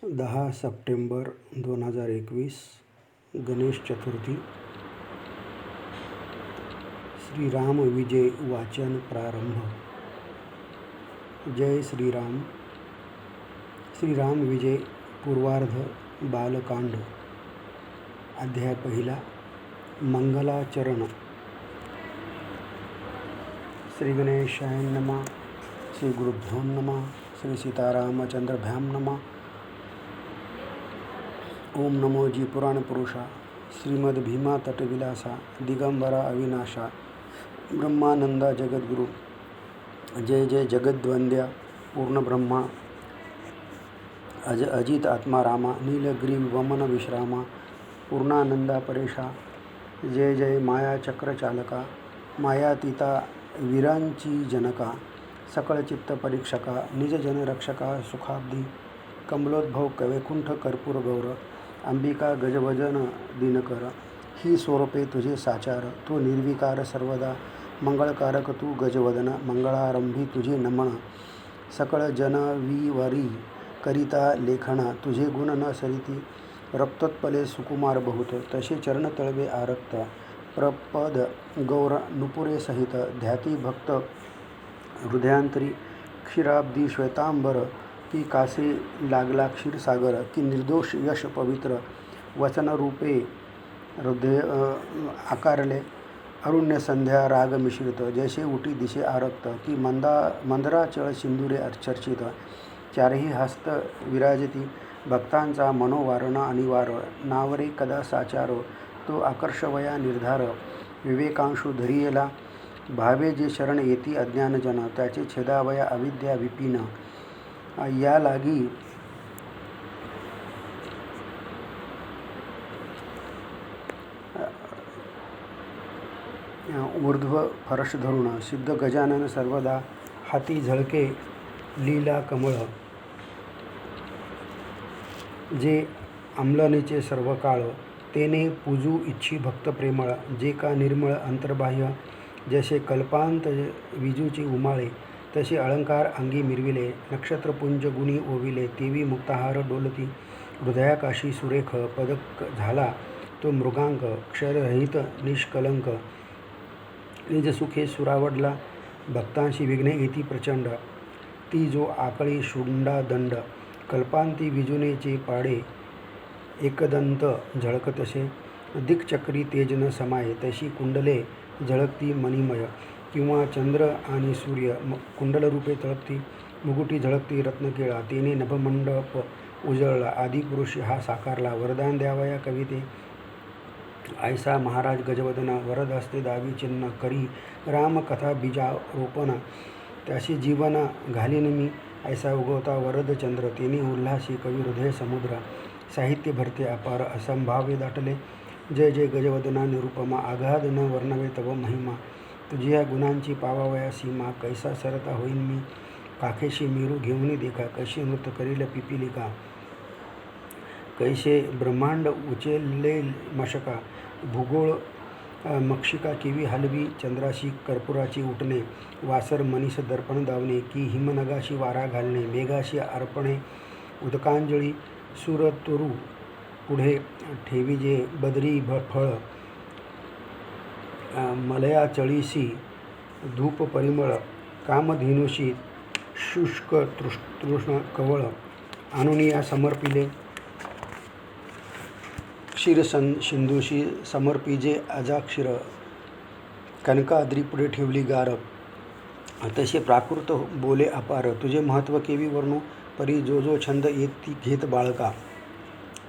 10 September 2021 Ganesh Chaturthi. Shriram विजय वाचन प्रारंभ. जय श्रीराम. श्रीराम विजय पूर्वार्ध बालकांड. अध्याय पहिला. मंगलाचरण. श्री गणेशाय नमः. श्री गुरुभ्यो नमः. श्री सीतारामचंद्रभ्यां नमः. ओम नमो जी पुराण पुरुषा. श्रीमद भीमा तटविलासा. दिगंबरा अविनाशा. ब्रह्मानंदा जगद्गुरु. जय जय जगद्वंद्या पूर्ण ब्रह्मा. अजित आत्मा रामा. नीलग्रीव वमन विश्रामा. पूर्णानंदा परेशा. जय जय माया चक्र चालका. मायातीता वीरांची जनका. सकळ चित्त परीक्षका. निज जन रक्षका सुखाब्दी. कमलोद्भव वैकुंठ कर्पूर गौर. अंबिका गजवदन दिनकर. ही स्वरूपे तुझे साचार. तू निर्विकार सर्वदा. मंगळकारक तू गजवदन. मंगळारंभी तुझे नमन. सकळ जनविवरी करिता लेखना. तुझे गुण न सरिती. रक्तोत्पले सुकुमार बहुत. तसे चरण तळवे आरक्त. प्रपद गौर नुपुरे सहित. ध्याती भक्त हृदयांतरी. क्षीराब्दी श्वेतांबर. की कासे लागला क्षीरसागर. की निर्दोष यश पवित्र. वचनरूपे हृदय आकारले. अरुण्य संध्या राग मिश्रित. जैसे उटी दिशे आरक्त. की मंदराचळ सिंदुरे चर्चित. चारही हस्त विराजती. भक्तांचा मनोवारणा अनिवार. नावरे कदा साचार. तो आकर्षवया निर्धार. विवेकांशू धरियेला. भावे जे शरण येती अज्ञानजन. त्याचे छेदावया अविद्या विपिन. या लागी ऊर्ध्व फरश धरून. सिद्ध गजानन सर्वदा. हाती झळके लीला कमळ. जे अंमलनेचे सर्व काळ. तेने पूजू इच्छी भक्त प्रेमळ. जे का निर्मळ अंतर्बाह्य. जसे कल्पांत विजूची उमाळे. तसे अलंकार अंगी मिरविले. नक्षत्रपुंज गुणी ओविले. तेवी मुक्ताहार डोलती. हृदयाकाशी सुरेख पदक झाला तो मृगांक. क्षररहित निष्कलंक. निज सुखे सुरावडला. भक्तांशी विघ्ने येती प्रचंड. ती जो आकळी शुंडा दंड. कल्पांती विजुनेचे पाडे. एकदंत झळकतसे. दिक्चक्री तेज न समाये. तशी कुंडले झळकती मणिमय. किंवा चंद्र आणि सूर्य कुंडलरूपे तळपती. मुकुटी झळकती रत्नकेळा. तेने नभमंडप उजळला. आदिपुरुष हा साकारला. वरदान द्यावया कविते. ऐसा महाराज गजवदना. वरद हस्ते दावी चिन्ह करी. रामकथा बीजारोपण. त्याशी जीवन घालीन मी. ऐसा उगवता वरद चंद्र. तेने उल्हासी कवी हृदय समुद्र. साहित्य भरते अपार. असंभाव्य दाटले. जय जय गजवदना निरुपमा. आघाद न वर्णवे तव महिमा. तुझी या गुणांची पावावया सीमा. कैसा सरता होईन मी. काखेशी मेरू घेऊन देखा. कशी नृत्य करील पिपिलिका. कैसे ब्रह्मांड उचेले मशका. भूगोळ मक्षिका केवी हलवी. चंद्राशी कर्पुराची उठणे. वासर मनीस दर्पण दावणे. की हिमनगाशी वारा घालणे. मेघाशी अर्पणे उदकांजळी. सुरतुरू पुढे ठेविजे बदरी फळ. मलया चळीसी धूप परिमळ. कामधेनुषी शुष्क तृष्ण कवळ. अनुनिया समर्पिले. क्षीर सिंधूशी समर्पिजे अजाक्षीर. कनकाद्री पुढे ठेवली गार. तसे प्राकृत बोले अपार. तुझे महत्त्व केवी वर्णू. परी जो जो छंद येती घेत बाळका.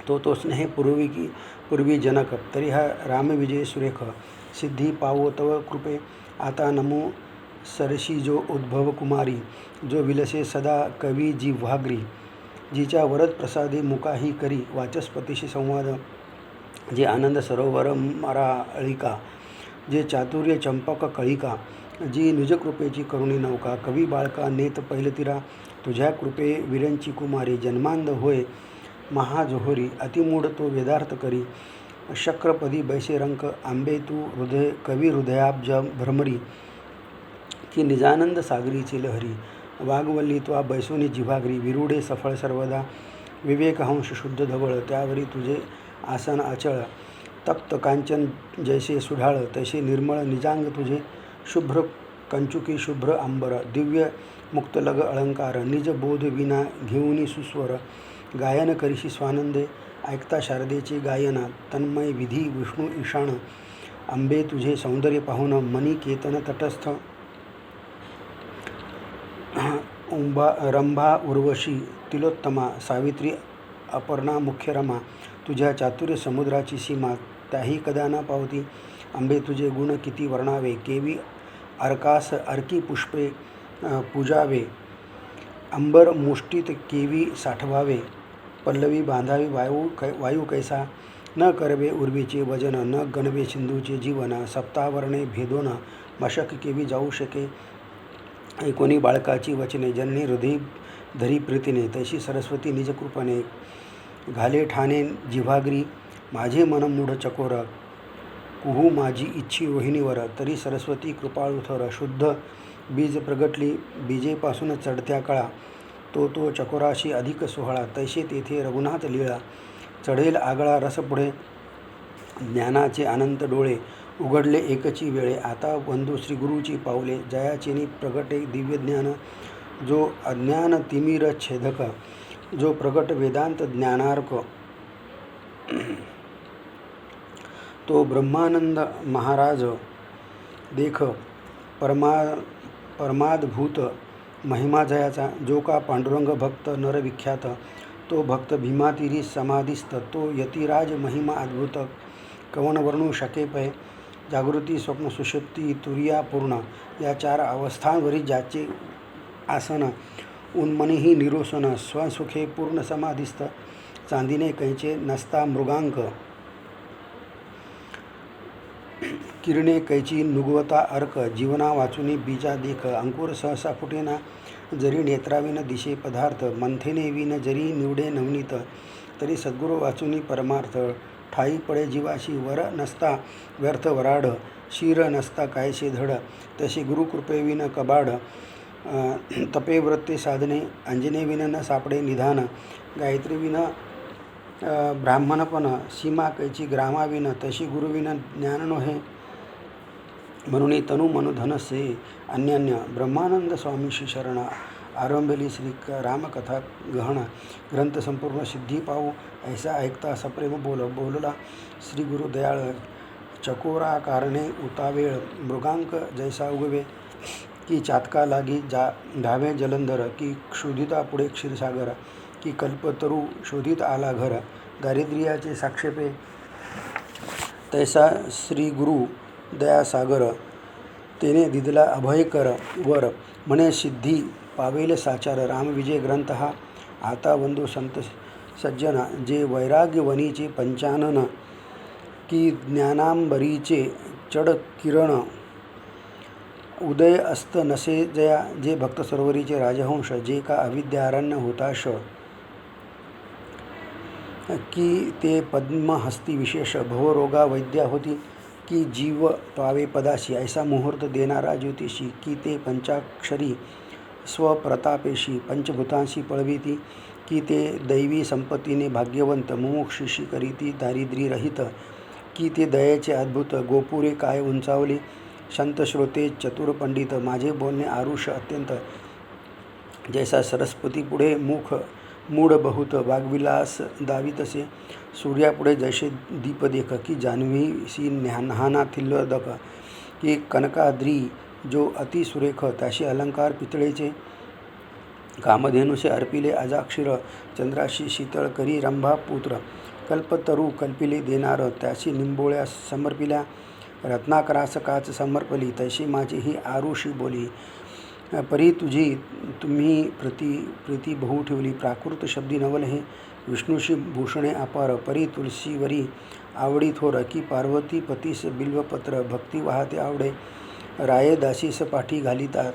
तो स्नेह पूर्वी जनक. तरी हा रामविजय सुरेख. सिद्धी पावो तव कृपे. आता नमो सरशी जो उद्भव कुमारी. जो विलसे सदा कवी जिव्हाग्री. जिच्या वरद प्रसादे मुकाही करी. वाचस्पतीशी संवाद. जे आनंद सरोवर मराळिका. जे चातुर्य चंपक कळिका. जी निजकृपेची करुणी नौका. कवी बाळका नेत पैलतीरा. तुझ्या कृपे वीरांची कुमारी. जन्मांध होय महाजोहरी. अतिमूढ तो वेदार्थ करी. शक्रपदी बैसे रंक. आंबे तू कवी हृदयाब्ज भ्रमरी. की निजानंद सागरीची लहरी. वाघवल्ली त्वा बैसोनी जिव्हागरी. विरुडे सफळ सर्वदा. विवेकहंश शुद्ध धवळ, त्यावरी तुझे आसन अचळ. तप्त कांचन जैसे सुढाळ, तैसे निर्मळ निजांग तुझे. शुभ्र कंचुकी शुभ्र अंबर, दिव्य मुक्तलग अलंकार. निज बोध विना घेऊनी सुस्वर, गायन करीशी स्वानंदे. ऐकता शारदेचे गायना, तन्मय विधी विष्णू ईशान. अंबे तुझे सौंदर्य पाहून मनी केतन तटस्थ. रंभा उर्वशी तिलोत्तमा, सावित्री अपर्णा मुख्य रमा. तुझ्या चातुर्य समुद्राची सीमा, त्याही कदा न पावती. अंबे तुझे गुण किती वर्णावे, केवी अर्कास अर्की पुष्पे पूजावे. अंबर मुष्टीत केवी साठवावे, पल्लवी बांधावी वायू कैसा. न करवे उर्वीचे वजन, न गणवे सिंधूचे जीवन. सप्तावरणे भेदोन मशक केवी जाऊ शके. ऐकोनी बाळकाची वचने, जननी हृदय धरी प्रीतीने. तैशी सरस्वती निज कृपणे, घाले ठाणे जिव्हाग्री. माझे मन मूढ चकोर, कुहू माझी इच्छी रोहिणीवर. तरी सरस्वती कृपाळू थोर, शुद्ध बीज प्रगटली बीजेपासून चढत्या कळा. तो चकोराशी अधिक सोहळा, तैसे तेथे रघुनाथ लीळा. चढेल आगळा रस पुढे, ज्ञानाचे अनंत डोळे. उघडले एकची वेळे, आता वंदू श्री गुरुची पावले. जयाचेनी प्रगटे दिव्य ज्ञान, जो अज्ञान तिमिर छेदक. जो प्रगट वेदांत ज्ञानार्क, तो ब्रह्मानंद महाराज. देख परमाद्भूत महिमा जयाचा. जो का पांडुरंग भक्त नर विख्यात, तो भक्त भीमातिरी समाधिस्थ. तो यतिराज महिमा अद्भुत, कवन वर्णू शके पै. जागृती स्वप्न सुषुप्ती तुरिया पूर्ण, या 4 अवस्थांवरी ज्याचे आसन. उन्मनीही निरोसन, स्वसुखे पूर्ण समाधिस्थ. चांदीने कैचे नसता मृगांक, किरणे कैची नुगवता अर्क. जीवना वाचुनी बीजा देख, अंकुर सहसा फुटेना. जरी नेत्राविन दिशे पदार्थ, मंथेने विन जरी निवडे नवनीत. तरी सद्गुरू वाचुनी परमार्थ, ठाई पडे जीवाशी. वर नसता व्यर्थ वराड, शिर नसता कायसे धड. तसे गुरुकृपेविन कबाड, तपे व्रते साधने. अंजनेविन न सापडे निधान, गायत्रीविन ब्राह्मणपण. सीमा कैची ग्रामाविन, तशी गुरुविन ज्ञान नोहे. म्हणून तनु मनु धनसे अन्यान्य. ब्रह्मानंद स्वामीशी शरण, आरंभली श्री रामकथा गहन. ग्रंथ संपूर्ण सिद्धी पाहू, ऐसा ऐकता सप्रेम बोलला. श्री गुरु दयाळ, चकोरा कारणे उतावेळ. मृगांक जैसा उगवे, की चातका लागी धावे जलंधर. की क्षुधिता पुढे क्षीरसागर, की कल्पतरू शोधित आला घर. दारिद्र्याचे साक्षेपे, तैसा श्री गुरु दयासागर. तेने दिदला अभयकर वर, म्हणे सिद्धी पावेल साचार. रामविजय ग्रंथ हा आता वंदू संत सज्जन. जे वैराग्यवनीचे पंचानन, की ज्ञानांबरीचे चढ किरण. उदय अस्त नसे जया, जे भक्त सरोवरीचे राजहंस. जे का अविद्यारण्य होताश, की ते पद्महस्ती विशेष. भवरोगा वैद्या होती, की जीव पावे पदाशी. ऐसा मुहूर्त देणारा ज्योतिषी, की ते पंचाक्षरी स्वप्रतापेशी. पंचभूतांशी पळविती, की ते दैवी संपत्तीने भाग्यवंत. मुमुक्षुशी करीती दारिद्र्य रहित, की ते दयेचे अद्भुत. गोपुरे काय उंचावली, संत श्रोते चतुर पंडित. माझे बोलणे आरुष अत्यंत, जैसा सरस्वती पुढे मुख मूढ बहुत. वाग्विलास दावितसे सूर्यापुढे जैसे दीप देख. की जान्हवीसी न्हाना थिल्लदक, की कनकाद्री जो अतिसुरेख. त्याशी अलंकार पितळेचे, कामधेनुसे अर्पिले अजाक्षीर. चंद्राशी शीतळ करी रंभा पुत्र. कल्पतरू कल्पिले देणार, त्याशी निंबोळ्या समर्पिल्या. रत्नाकरास काच समर्पली, तैशी माझी ही आरुषी बोली. परी तुझी तुम्ही प्रीती बहु ठेवली. प्राकृत शब्दी नवल हे, विष्णूशी भूषणे अपार. परी तुलसीवरी आवडी थोर, की पार्वती पतीस बिल्वपत्र. भक्ती वाहते आवडे, राये दासीस पाठी घालितात.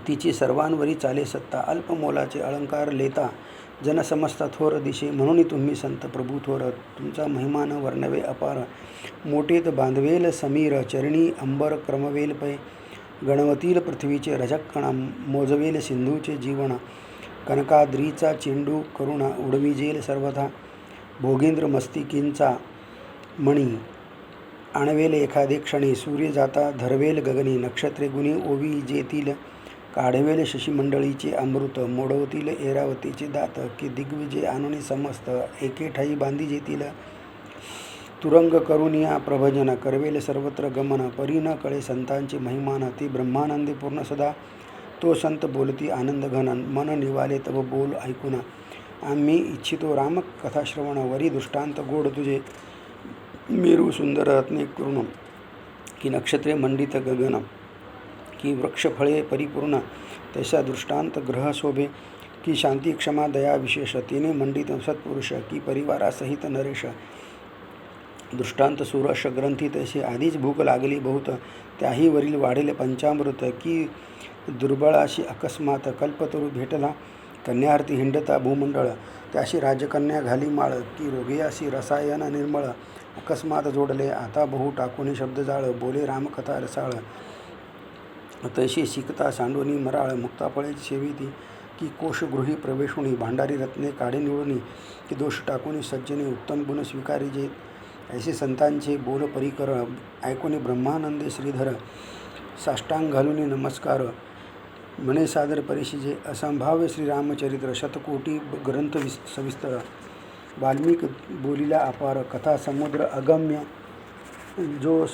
तिची सर्वांवरी चाले सत्ता. अल्प मोलाचे अलंकार लेता, जन समजता थोर दिशे. म्हणून तुम्ही संत प्रभू थोर, तुमचा महिमान वर्णवे अपार. मोठेत बांधवेल समीर, चरणी अंबर क्रमवेल पै. गणवतील पृथ्वीचे रजकणा, मोजवेल सिंधूचे जीवन. कनकाद्रीचा चेंडू करुणा उडविजेल सर्वथा, भोगेंद्र मस्तिकींचा मणी आणवेल एखादे क्षणी, सूर्य जाता धरवेल गगनी, नक्षत्रे गुणी ओविजेतील, काढवेल शशीमंडळीचे अमृत, मोडवतील ऐरावतीचे दात, की दिग्विजय आणुनी समस्त, एके ठाई बांधी जेतील, तुरंग करुनिया प्रभजन, करवेल सर्वत्र गमन, परी न कळे संतांचे महिमान, ती ब्रह्मानंदी पूर्ण सदा, तो संत बोलती आनंद घन, मन निवाले तव बोल ऐकून, आम्ही इच्छितो राम कथाश्रवण, वरी दृष्टांत गोड तुझे, मेरू सुंदर रत्ने करुण, की नक्षत्रे मंडित गगन, की वृक्षफळे परिपूर्ण, तैसा दृष्टांत ग्रह शोभे, की शांती क्षमा दया विशेष, तिने मंडित सत्पुरुष, की परिवारासहित नरेश, दृष्टांत सुरश ग्रंथी तैसे, आधीच भूक लागली बहुत, त्याही वरील वाढेल पंचामृत, की दुर्बळाशी अकस्मात कल्पतरू भेटला, कन्यार्थी हिंडता भूमंडळ, त्याशी राजकन्या घाली माळ, की रोगियाशी रसायन निर्मळ, अकस्मात जोडले आता बहु टाकून शब्दजाळ, बोले रामकथा रसाळ, तैशी शिकता सांडोनी मराळ, मुक्ताफळे सेविती, की कोशगृही प्रवेशुनी, भांडारी रत्ने काढे निवडुनी, की दोष टाकून सज्जने उत्तम गुण स्वीकारिजे, ऐसे संतांचे बोल परिकर, ऐकून ब्रह्मानंदे श्रीधर, साष्टांग घालून नमस्कार, म्हणे सादर परिशिजे, असंभाव्य श्रीरामचरित्र, शतकोटी ग्रंथ सविस्तर, वाल्मिक बोलिला अपार, कथा समुद्र अगम्य, जो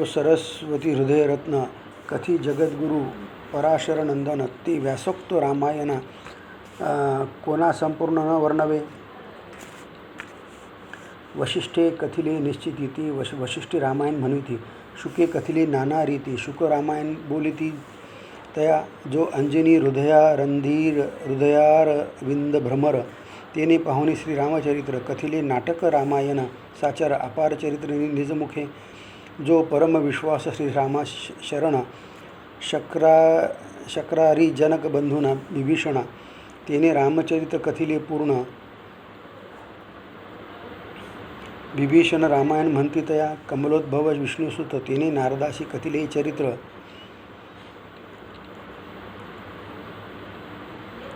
सरस्वती हृदयरत्न, कथी जगद्गुरु पराशर नंदन, ते व्यासोक्त रामायण कोणा संपूर्ण न वर्णवे, वशिष्ठे कथिले निश्चिती, ती वशिष्ठी रामायण म्हणविती, शुके कथिले नाना रीती, शुक रामायण बोलिती तया, जो अंजनी हृदयारविंद भ्रमर, तेने पाहुनी श्रीरामचरित्र, कथिले नाटक रामायण साचर, अपार चरित्र निजमुखे, जो परम विश्वास श्रीरामा शरण, शक्रारी जनक बंधुना विभीषण, तेने रामचरित्र कथिले पूर्ण, विभीषण रामायण म्हणती तया, कमलोद्भव विष्णुसुत, तेने नारदाशी कथिले चरित्र,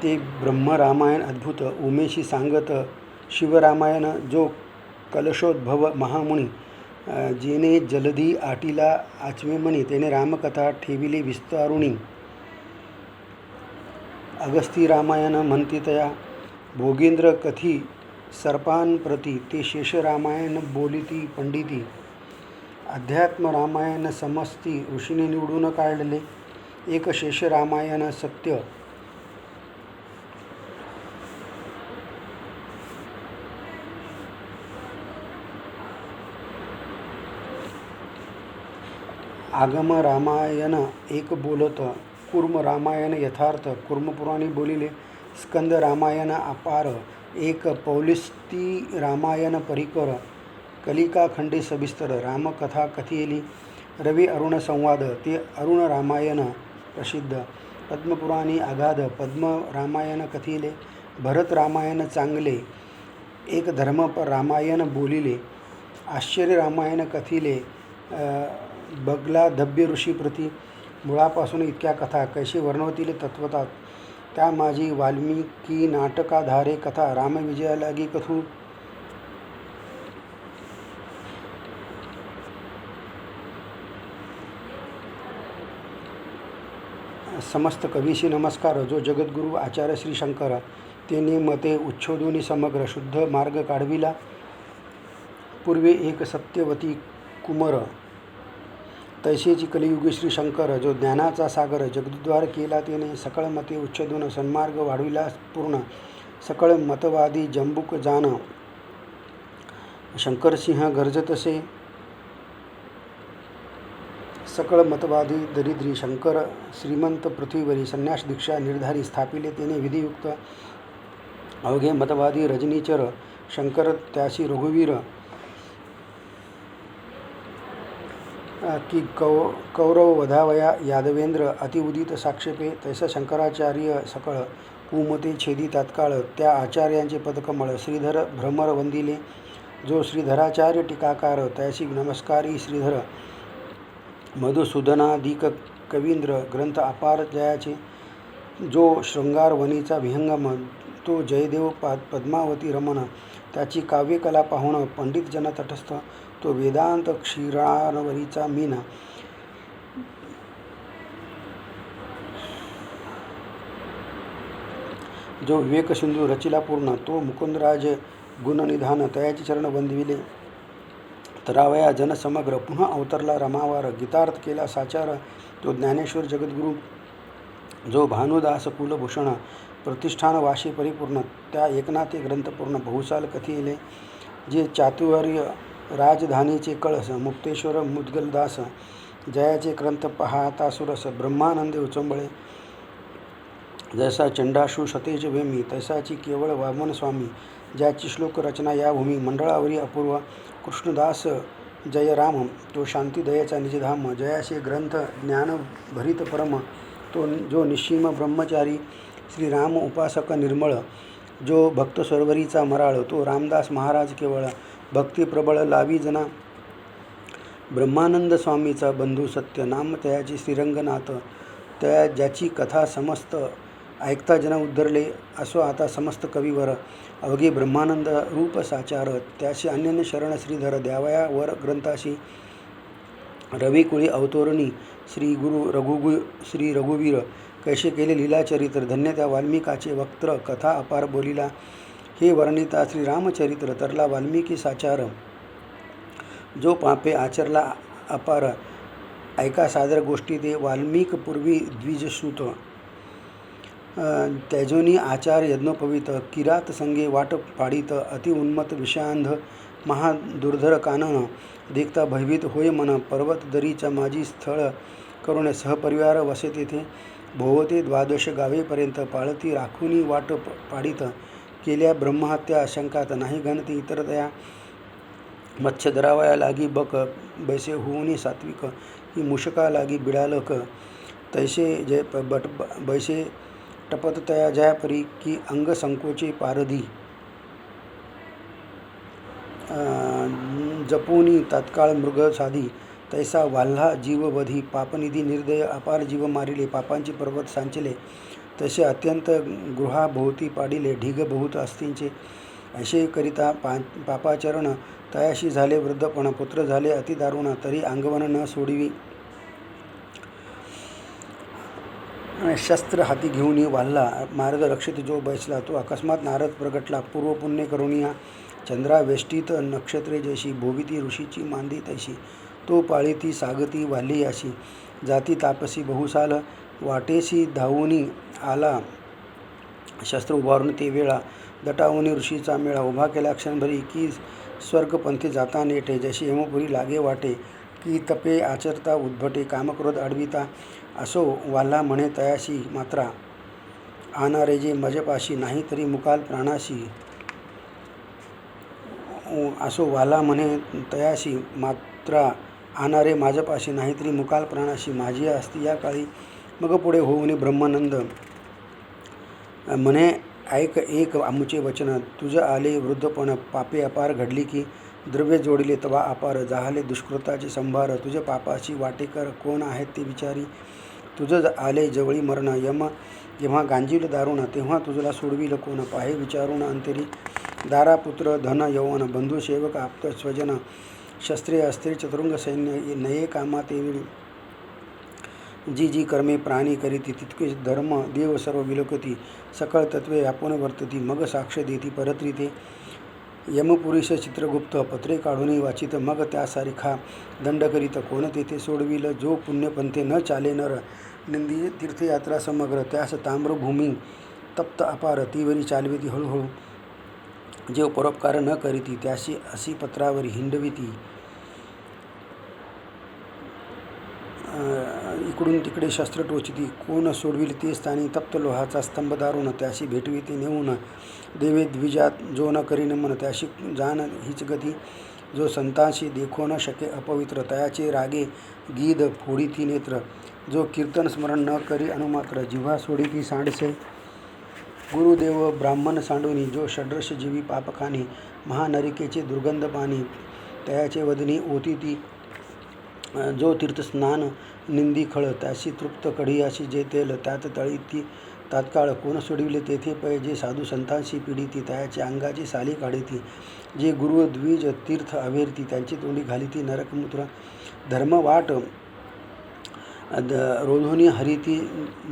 ते ब्रह्मरामायण अद्भुत, उमेशी सांगत शिवरामायण, जो कलशोद्भव महामुनी, जेने जलधी आटीला आचमेमणी, तेने रामकथा ठेविली विस्तारुणी, अगस्ती रामायण म्हणती तया, भोगेंद्र कथी सर्पांप्रती, ते शेषरामायण बोलिती पंडिती, अध्यात्म रामायण समस्ती ऋषीने निवडून काढले, एक शेषरामायण सत्य, आगम रामायण एक बोलत, कूर्म रामायण यथार्थ, कूर्मपुराणी बोलिले, स्कंद रामायण अपार, एक पौलिस्ती रामायण परिकर, कलिकाखंडे सविस्तर, रामकथा कथियेली, रवी अरुण संवाद, ते अरुण रामायण प्रसिद्ध, पद्मपुराणी अगाध, पद्म रामायण कथिले, भरत रामायण चांगले, एक धर्म रामायण बोलिले, आश्चर्य रामायण कथिले, बगला धब्य ऋषीप्रती, मुळापासून इतक्या कथा, कैसे वर्णवतील तत्वतात, त्या माझी वाल्मिकी नाटकाधारे कथा, रामविजया लागी कथू, समस्त कवीशी नमस्कार, जो जगद्गुरु आचार्य श्री शंकर, तेने मते उच्छोदुनी समग्र, शुद्ध मार्ग काढविला, पूर्वे एक सत्यवती कुमर, तैसेची कलियुगी श्री शंकर, जो ज्ञानाचा सागर, जगद्द्वार केला तेने, सकळ मते उच्छेदून सन्मार्ग वाढविला पूर्ण, सकळ मतवादी जंबुक जान, शंकरसिंह गर्जतसे, सकळ मतवादी दरिद्री, शंकर श्रीमंत पृथ्वीवरी, संन्यास दीक्षा निर्धारी, स्थापिले तेने विधियुक्त, अवघे मतवादी रजनीचर, शंकर त्यासी रघुवीर, की कौरव वधावया यादवेंद्र, अतिउदित साक्षेपे, तैसा शंकराचार्य सकळ, कुमते छेदी तात्काळ, त्या आचार्यांचे पदकमळ, श्रीधर भ्रमर वंदिले, जो श्रीधराचार्य टीकाकार, त्याशी नमस्कारी श्रीधर, मधुसूदनादिक कवींद्र ग्रंथ अपार जयाचे, जो शृंगार वनीचा विहंगम, तो जयदेव पद्मावती रमण, त्याची काव्यकला पाहून पंडित जन तटस्थ, तो वेदांत क्षीरावरीचा मीन, जो विवेकसिंधू रचिला पूर्ण, तो मुकुंदराज गुणनिधान, तयाचे चरण वंदविले तरावया जनसमग्र, पुन्हा अवतरला रमावार, गीतार्थ केला साचार, तो ज्ञानेश्वर जगद्गुरु, जो भानुदास कुलभूषण, प्रतिष्ठान वाशी परिपूर्ण, त्या एकनाथे ग्रंथपूर्ण, बहुसाल कथिले, जे चातुर्य राजधानीचे कळस, मुक्तेश्वर मुद्गलदास, जयाचे ग्रंथ पाहता सुरस, ब्रह्मानंदे उचंबळे, जैसा चंडाशू सतेज वेमी, तैसाची केवळ वामन स्वामी, ज्याची श्लोक रचना या भूमी, मंडळावरी अपूर्व, कृष्णदास जय राम, तो शांतिदयेचा निजधाम, जयाचे ग्रंथ ज्ञान भरित परम, तो जो निश्चिम ब्रह्मचारी, श्रीराम उपासक निर्मळ, जो भक्त सरोवरीचा मराळ, तो रामदास महाराज केवळ, भक्ती प्रबळ लावी जना, ब्रह्मानंद स्वामीचा बंधू सत्य, नाम तयाची श्रीरंगनाथ, त्या ज्याची कथा समस्त ऐकता जन उद्धरले, असो आता समस्त कवीवर, अवघे ब्रह्मानंद रूप साचार, त्याशी अन्यन्य शरण श्रीधर, द्यावया वर ग्रंथाशी, रविकुळी अवतोरणी, श्री रघुवीर, कैसे केले लीलाचरित्र, धन्य त्या वाल्मिकाचे वक्त्र, कथा अपार बोलिला, हे वर्णिता श्रीरामचरित्र, तरला वाल्मिकी साचार, जो पापे आचरला अपार, ऐका सादर गोष्टी ते, वाल्मिक पूर्वी द्विजसूत, त्याजोनी आचार यज्ञोपवित, किरात संगे वाट पाडित, अति उन्मत विषयांध, महादुर्धर कानन, देखता भयभीत होय मन, पर्वत दरीच्या माझी स्थळ करून सहपरिवार वसे तेथे, भोवते द्वादश गावेपर्यंत, पाळती राखुनी वाट पाडित, केल्या ब्रह्महत्या शंकात, नाही गणती इतर तया, मत्स्य धरावया लागी बक, बैसे होऊनी सात्विक, ही मुषका लागी बिडालक, तैसे जय बैसे टपत तया जयापरी, की अंग संकोचे पारधी, जपोनी तात्काळ मृग साधी, तैसा वाल्हा जीववधी, पापनिधी निर्दय, अपार जीव मारिले, पापांचे पर्वत सांचले, तसे अत्यंत गृहाभोवती पाडिले, ढिग बहुत अस्तींचे, असे करिता पापाचरण, तयाशी झाले वृद्धपण, पुत्र झाले अतिदारुण, तरी अंगवन न सोडिवी, शस्त्र हाती घेऊन वाल्ला, मार्ग रक्षित जो बैसला, तो अकस्मात नारद प्रगटला, पूर्व पुण्य करुणिया, चंद्रा वेष्टित नक्षत्रे जैशी, भोविती ऋषीची मांदी तैशी, तो पाळीती सागती वाल्ली अशी, जाती तापसी बहुसाल, वाटेसी धावूनी आला, शस्त्र उभारून ते वेळा, दटावूनी ऋषीचा मेळा, उभा केला क्षणभरी, की स्वर्गपंथी जाता नेटे, जशी हेमपुरी लागे वाटे, की तपे आचरता उद्भटे, कामक्रोध अडविता, असो वाल्हा म्हणे तयाशी मात्रा, आनारे जे मजपाशी, नाही तरी मुकाल प्राणाशी, असो वाल्हा म्हणे तयाशी मात्रा, आनारे माझपाशी, नाही तरी मुकाल प्राणाशी, माझी असती या काळी, मग पुढे होऊन ब्रह्मानंद म्हणे ऐक एक आमुचे वचन, तुझ आले वृद्धपण, पापे अपार घडली की, द्रव्य जोडिले तवा अपार, जाहले दुष्कृताचे संभार, तुझ पापाची वाटेकर कोण आहेत ते विचारी, तुझ आले जवळी मरण, यम जेव्हा गांजील दारुण, तेव्हा तुझला सोडविल कोण, पाहे विचारून अंतरी, दारा पुत्र धन यौवन, बंधू सेवक आप्त स्वजन, शस्त्रे अस्त्रे चतुरंग सैन्य, नये कामा तेवेळी, जी जी कर्मे प्राणी करीती, तितके धर्म देव सर्व विलोकती, सकळ तत्वे आपण वर्तती, मग साक्ष देती परत्री ते, यमपुरीश चित्रगुप्त, पत्रे काढून वाचित, मग त्यासारिखा दंड करीत, कोण तेथे सोडविल, जो पुण्यपंथे न चाले नर, निंदी तीर्थयात्रा समग्र, त्यास ताम्रभूमी तप्त अपार, तीवरी चालविती हळूहळू, जे परोपकार न करीती, त्याशी अशी पत्रावरी हिंडविती, इकडून तिकडे शस्त्र टोचिती, कोण सोडविल ते स्थानी, तप्त लोहाचा स्तंभ दारुण, त्याशी भेटविती नेऊन, देवे द्विजात जो न करी नमन, त्याशी जाण हीच गती, जो संतांशी देखो न शके अपवित्र, तयाचे रागे गीध फोडीती नेत्र, जो कीर्तन स्मरण न करी अनुमात्र, जिव्हा सोडीती सांडसे, गुरुदेव ब्राह्मण सांडुनी, जो षड्रश जीवी पापखानी, महानरिकेचे दुर्गंध पाणी, तयाचे वदनी ओतीती, जो तीर्थस्नान निंदी खळ त्याशी तृप्त कढियाशी जे तेल त्यात तळी ती तात्काळ कोण सोडविले तेथे पै जे साधू संतांशी पीडिती त्याची अंगाची साली काढिती जे गुरु द्विज तीर्थ अवेरती त्यांची तोंडी घालिती नरकमूत्र धर्म वाट रोधोनी हरिती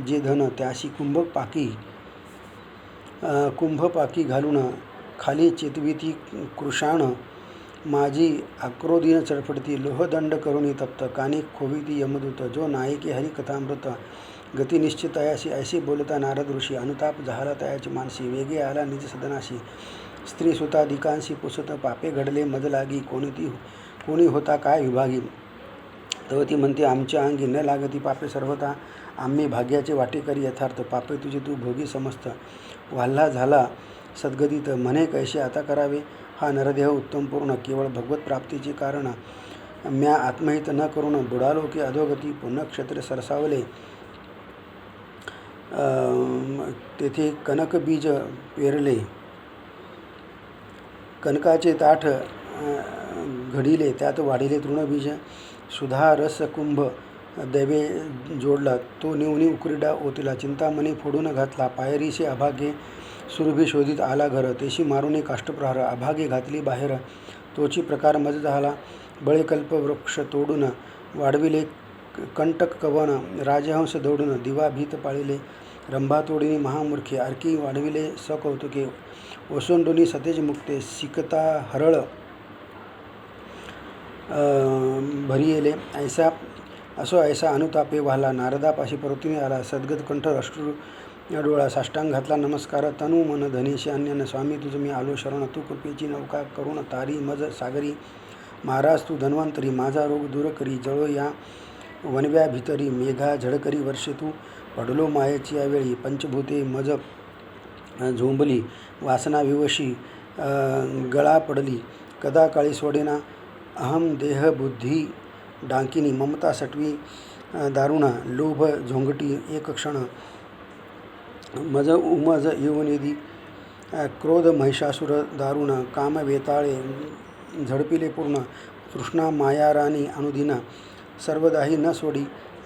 जे धन त्याशी कुंभ पाकी घालून खाली चेतविती कृषाण माझी आक्रोधीन चडफडती लोहदंड करुणी तप्त कानी खोविती यमदूत जो नायकी हरिकथामृत गती निश्चित तयाशी ऐशी बोलता नारद ऋषी अनुताप झाला तयाची मानसी वेगे आला निज सदनाशी स्त्री सुताधिकांशी पुसत पापे घडले मज लागी कोणी होता काय विभागी तेव्हा ती म्हणते आमच्या अंगी न लागती पापे सर्वता आम्ही भाग्याचे वाटेकरी यथार्थ पापे तुझे तू भोगी समस्त वाल्हा झाला सद्गतीत म्हणे कैसे आता करावे हा नरदेह उत्तम पूर्ण केवळ भगवत प्राप्तीचे कारण म्या आत्महित न करून बुडालो की अधोगती पुण्यक्षेत्र सरसावले तेथे कनक बीज पेरले कनकाचे ताठ घडिले त्यात वाढिले तृणबीज सुधा रस कुंभ दैवे जोडला तो नेवणी उकरीडा ओतिला चिंतामणी फोडून घातला पायरीशी अभागे सुरभी शोधित आला घर तेशी मारुनी काष्टप्रहार अभागे घातली बाहेर तोची प्रकार मज झाला बळेकल्प वृक्ष तोडून वाढविले कंटक कवन राजहंस दौडून दिवा भीत पाळिले रंभा तोडिनी महामूर्खे अर्की वाढविले सकौतुके ओसोंडोनी सतेज मुक्ते सिकता हरळ भरियेले ऐसा अनुतापे व्हाला नारदापाशी परतीने आला सद्गत कंठ अश्रू डोळा साष्टांग घातला नमस्कार तनु मन धनेशी अन्यान स्वामी तुझ मी आलो शरण तू कृपेची नौका करुण तारी मज सागरी महाराज तू धन्वंतरी माझा रोग दूर करी जळो या वनव्या भितरी मेघा झडकरी वर्षे तू पडलो मायेची यावेळी पंचभूते मज झोंबली वासना विवशी गळा पडली कदा काळी सोडेना अहम देह बुद्धी डांकिनी ममता सटवी दारुणा लोभ झोंगटी एक क्षण मज उमज येऊनेदी क्रोध महिषासुर दारुण काम वेताळे झडपिले पूर्ण तृष्णा मायाराणी अनुदिना सर्वदाही न सोडी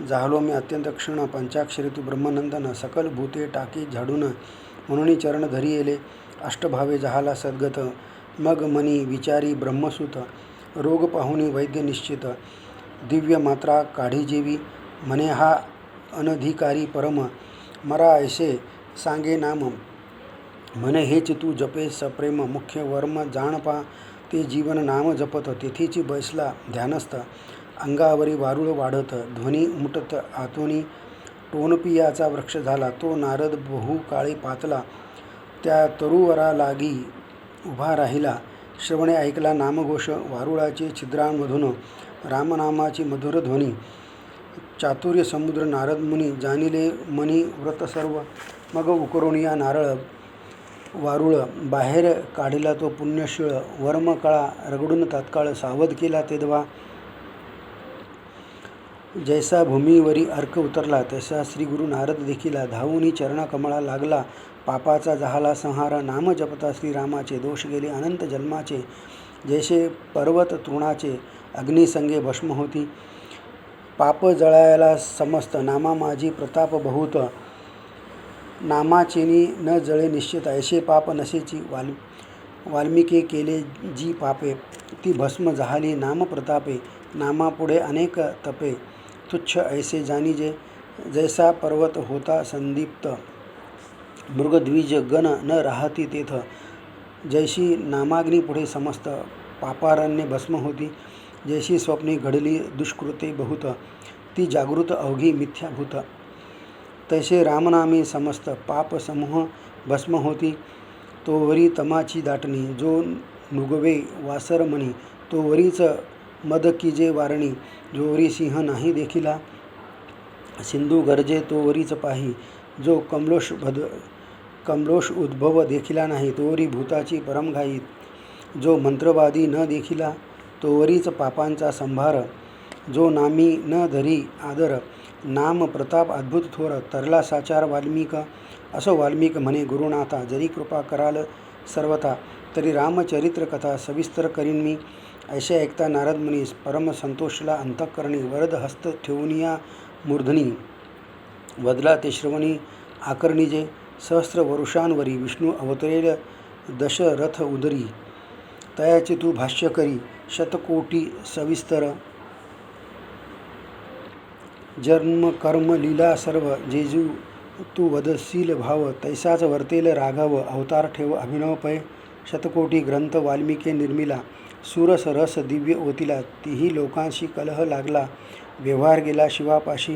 जाहलो मी अत्यंत क्षण पंचाक्षरी तू ब्रह्मनंदन सकल भूते टाकी झाडून म्हणून चरण धरी येले अष्टभावे जहाला सद्गत मग मनी विचारी ब्रह्मसूत रोग पाहुनी वैद्य निश्चित दिव्य मात्रा काढी जेवी म्हणे हा अनधिकारी परम मरा ऐसे सांगे नाम म्हणे हेच तू जपे सप्रेम मुख्य वर्म जाणपा ते जीवन नाम जपत तेथीची बैसला ध्यानस्थ अंगावरी वारुळ वाढत ध्वनी उमटत आतोनी टोनपियाचा वृक्ष झाला तो नारद बहु काळी पातला त्या तरुवरा लागी उभा राहिला श्रवणे ऐकला नामघोष वारुळाचे छिद्रांमधून रामनामाची मधुर ध्वनी चातुर्य समुद्र नारद मुनी जाणिले मनी व्रत सर्व मग उकरोनिया नारळ वारुळ बाहेर काढिला तो पुण्यशीळ वर्म कळा रगडून तात्काळ सावध केला तेदवा जैसा भूमीवरी अर्क उतरला तैसा श्री गुरु नारद देखिला धावूनी चरणा कमळा लागला पापाचा जहाला संहार नाम जपता श्रीरामाचे दोष गेले अनंत जन्माचे जैसे पर्वत तृणाचे अग्निसंगे भस्म होती पाप जळायला समस्त नामा माझी प्रताप बहुत नामाचेनी न जळे निश्चित ऐसे पाप नसेची वाल्मिकी केले जी पापे ती भस्म जहाली नाम प्रतापे नामापुढे अनेक तपे तुच्छ ऐसे जाणीजे जैसा पर्वत होता संदीप्त मृगद्विज गण न राहती तेथ जैशी नामाग्नी पुढे समस्त पापारण्ये भस्म होती जैशी स्वप्ने घडली दुष्कृते बहुत ती जागृत अवघी मिथ्याभूत तैसे रामनामी समस्त पाप समूह भस्म होती तोवरी तमाची दाटणी जो नुगवे वासरमणी तोवरीच मदकीजे वारणी जोवरी सिंह नाही देखिला सिंधू गरजे तोवरीच पाही जो कमलोष उद्भव देखिला नाही तोवरी भूताची परमघाई जो मंत्रवादी न देखिला तोवरीच पापांचा संभार जो नामी न धरी आदर नाम प्रताप अद्भुत थोर तरला साचार वाल्मिक असो वाल्मिक म्हणे गुरुनाथा जरी कृपा कराल सर्वथा तरी रामचरित्र कथा सविस्तर करीन मी ऐसे ऐकता नारद मुनीस परम संतोषला अंतःकरणी वरद हस्त ठेवूनिया मूर्धनी वदला ते श्रवणी आकर्णिजे सहस्र वरुषांवरी विष्णू अवतरेल दशरथ उदरी तयाचे तू भाष्य करी शतकोटी सविस्तर जन्म कर्म लीला सर्व जेजू तू वदशील भाव तैसाच वर्तेल राघव अवतार ठेव अभिनव पै शतकोटी ग्रंथ वाल्मिके निर्मिला सुरस रस दिव्य ओतिला तीही लोकांशी कलह लागला व्यवहार गेला शिवापाशी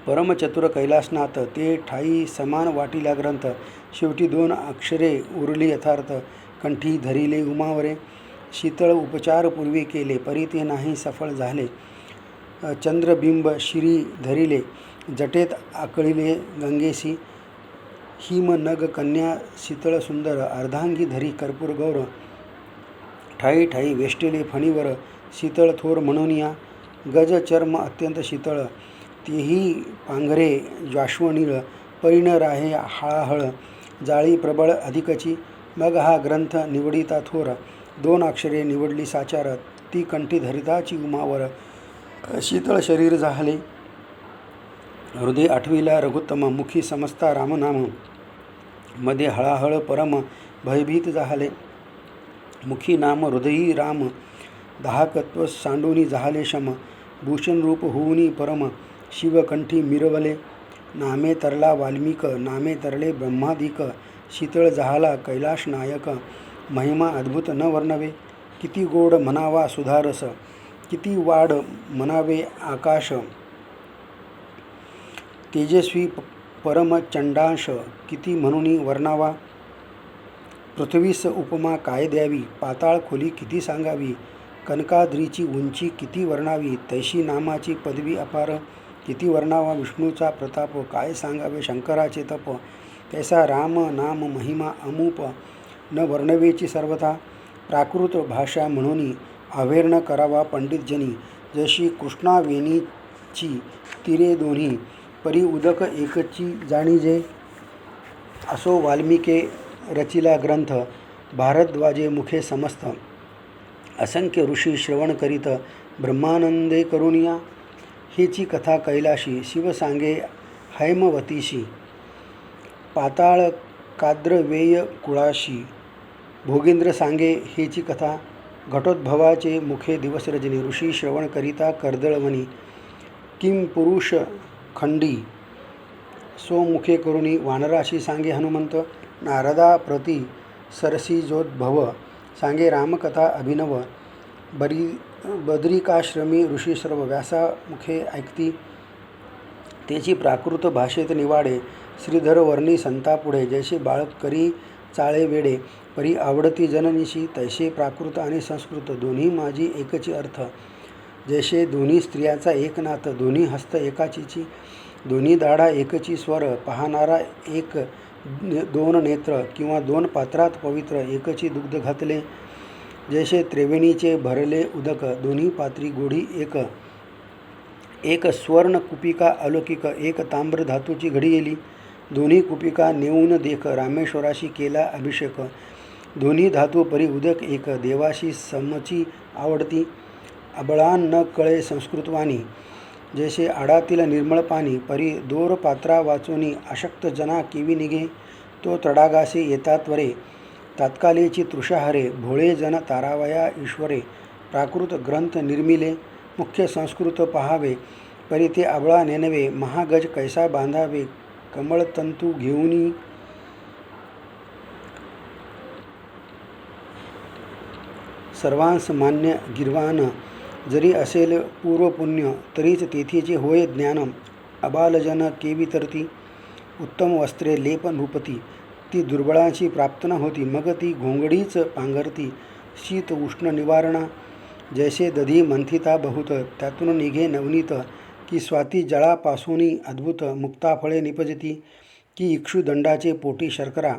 परमचतुर कैलासनाथ ते ठाई समान वाटिला ग्रंथ शेवटी 2 अक्षरे उरली यथार्थ कंठी धरिले उमावरे शीतळ उपचार पूर्वी केले परी ते नाही सफळ झाले चंद्रबिंब शिरी धरिले जटेत आकळिले गंगेसी हिम नग कन्या शीतळ सुंदर अर्धांगी धरी कर्पूर गौर ठाई ठाई वेष्टेले फणीवर शीतळ थोर म्हणूनिया गज चर्म अत्यंत शीतळ तेही पांघरे जाश्वनीळ परिण राहे हळाहळ जाळी प्रबळ अधिकची मग हा ग्रंथ निवडिता थोर 2 अक्षरे निवडली साचार ती कंठी धरिताची उमावर शीतळ शरीर झाले हृदय आठविला रघुत्तम मुखी समजता रामनाम मध्ये हळाहळ परम भयभीत झाले मुखी नाम हृदयी राम दाहकत्व सांडूनी झाले शम भूषण रूप होऊनी परम शिवकंठी मिरवले नामे तरला वाल्मिक नामे तरले ब्रह्मादिक शीतळ झाला कैलाश नायक महिमा अद्भुत न वर्णवे किती गोड म्हणावा सुधारस किती वाढ म्हणावे आकाश तेजस्वी परम चंडांश किती म्हणूनी वर्णावा पृथ्वीस उपमा काय द्यावी पाताळ खोली किती सांगावी कनकाद्रीची उंची किती वर्णावी तैशी नामाची पदवी अपार किती वर्णावा विष्णूचा प्रताप काय सांगावे शंकराचे तप तैसा राम नाम महिमा अमूप न वर्णवेची सर्वथा प्राकृत भाषा म्हणून अवेर्ण करावा पंडितजनी जशी कृष्णावेणीची तीरे दोन्ही परी उदक एकची जाणीजे असो वाल्मिके रचिला ग्रंथ भारद्वाजे मुखे समस्त असंख्य ऋषी श्रवण करीत ब्रह्मानंदे करुनिया हेची कथा कैलाशी शिव सांगे हैमवतीशी पाताळ काद्रवेय कुळाशी भोगेंद्र सांगे हेची कथा घटोद्भवाचे मुखे दिवस रजनी ऋषी श्रवण करिता कर्दळवनी किम पुरुष खंडी सोमुखे करुणी वानराशी सांगे हनुमंत नारदा प्रति सरसीजोद्भव सांगे रामकथा अभिनव बद्रिकाश्रमी ऋषी सर्व व्यासामुखे ऐकती तेची प्राकृत भाषेत निवाडे श्रीधर वर्णी संतापुढे जैसे बाळक करी चाळे वेडे परी आवडती जननीशी तैसे प्राकृत आणि संस्कृत दोन्ही माझी एकची अर्थ जैसे दोन्ही स्त्रियाचा एक नाथ दोन्ही हस्त एकाचीची दोन्ही दाढा एकची स्वर पाहणारा एक 2 नेत्र किंवा 2 पात्रात पवित्र एकची दुग्ध घातले जैसे त्रिवेणीचे भरले उदक दोन्ही पात्री गोढी एक स्वर्ण कुपिका अलौकिक एक ताम्र धातूची घडी येली दोन्ही कुपिका नेऊन देख रामेश्वराशी केला अभिषेक दोन्ही धातू परी उदक एक देवाशी समची आवडती अबळान न कळे संस्कृतवाणी जैसे आडातील निर्मळ पाणी परी दोर पात्रा वाचोनी अशक्त जना केवी निघे तो तडागासे येतात वरे तात्कालीची तृषाहरे भोळे जन तारावया ईश्वरे प्राकृत ग्रंथ निर्मिले मुख्य संस्कृत पहावे परी ते आबळा नेनवे महागज कैसा बांधावे कमळतंतू घेऊनी सर्वांस मान्य गिर्वाण जरी असेल पूर्वपुण्य तरीच तेथीचे होय ज्ञान अबालजन केवी तरती उत्तम वस्त्रे लेप नृपती ती दुर्बळांची प्राप्त न होती मग ती घोंगडीच पांघरती शीत उष्ण निवारणा जैसे दधी मंथिता बहुत त्यातून निघे नवनीत की स्वाती जळापासूनी अद्भुत मुक्ताफळे निपजती की इक्षुदंडाचे पोटी शर्करा